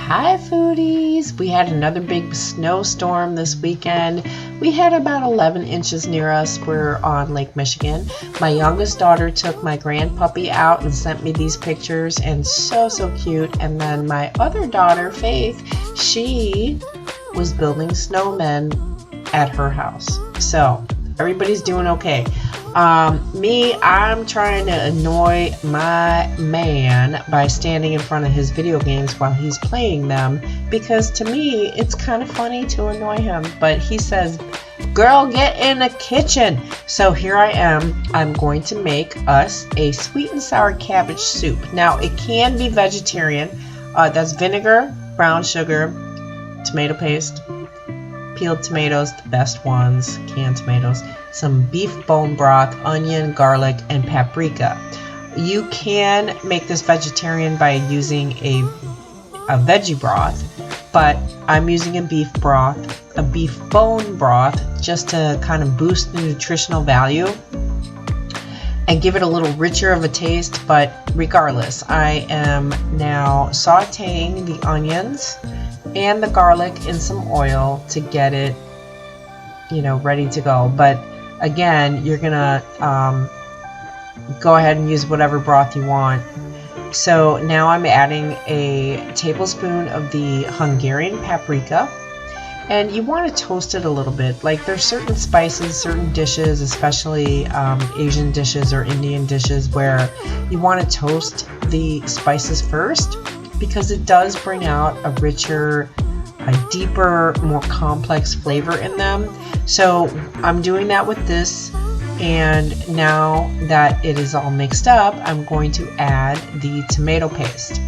Hi foodies! We had another big snowstorm this weekend. We had about 11 inches near us. We're on Lake Michigan. My youngest daughter took my grandpuppy out and sent me these pictures, and so cute. And then my other daughter, Faith, she was building snowmen at her house. So everybody's doing okay. I'm trying to annoy my man by standing in front of his video games while he's playing them, because to me it's kind of funny to annoy him, but he says, girl, get in the kitchen. So here I am. I'm going to make us a sweet and sour cabbage soup. Now it can be vegetarian. That's vinegar, brown sugar, tomato paste, peeled tomatoes, the best ones, canned tomatoes, some beef bone broth, onion, garlic, and paprika. You can make this vegetarian by using a veggie broth, but I'm using a beef broth, a beef bone broth, just to kind of boost the nutritional value and give it a little richer of a taste. But regardless, I am now sauteing the onions and the garlic in some oil to get it, ready to go. But again, you're gonna go ahead and use whatever broth you want. So now I'm adding a tablespoon of the Hungarian paprika, and you want to toast it a little bit. Like, there's certain spices, certain dishes, especially Asian dishes or Indian dishes, where you want to toast the spices first, because it does bring out a richer, a deeper, more complex flavor in them. So I'm doing that with this, and now that it is all mixed up, I'm going to add the tomato paste.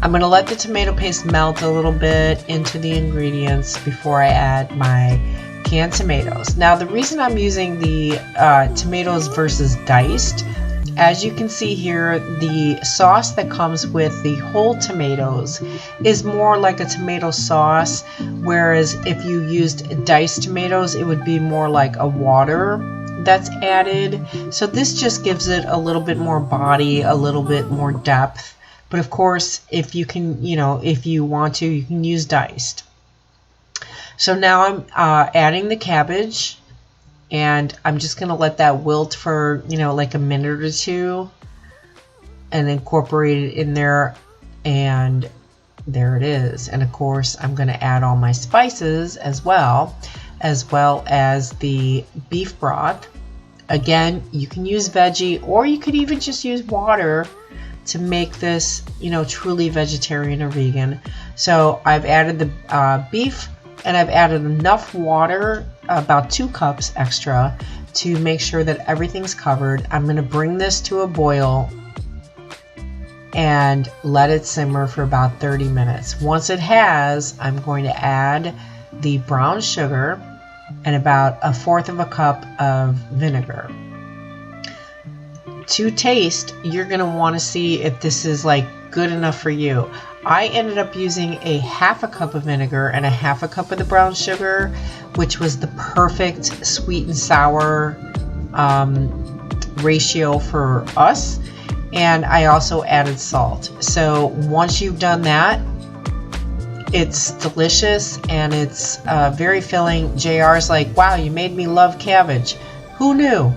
I'm going to let the tomato paste melt a little bit into the ingredients before I add my canned tomatoes. Now, the reason I'm using the tomatoes versus diced, as you can see here, the sauce that comes with the whole tomatoes is more like a tomato sauce, whereas if you used diced tomatoes, it would be more like a water that's added. So this just gives it a little bit more body, a little bit more depth. But of course, if you can, if you want to, you can use diced. So now I'm adding the cabbage, and I'm just going to let that wilt for, like a minute or two, and incorporate it in there. And there it is. And of course, I'm going to add all my spices as well as the beef broth. Again, you can use veggie, or you could even just use water to make this, truly vegetarian or vegan. So I've added the beef, and I've added enough water, about 2 cups extra, to make sure that everything's covered. I'm going to bring this to a boil and let it simmer for about 30 minutes. Once it has, I'm going to add the brown sugar and about 1/4 cup of vinegar. To taste, you're going to want to see if this is like good enough for you. I ended up using a 1/2 cup of vinegar and 1/2 cup of the brown sugar, which was the perfect sweet and sour ratio for us. And I also added salt. So once you've done that, it's delicious, and it's very filling. JR's like, wow, you made me love cabbage. Who knew?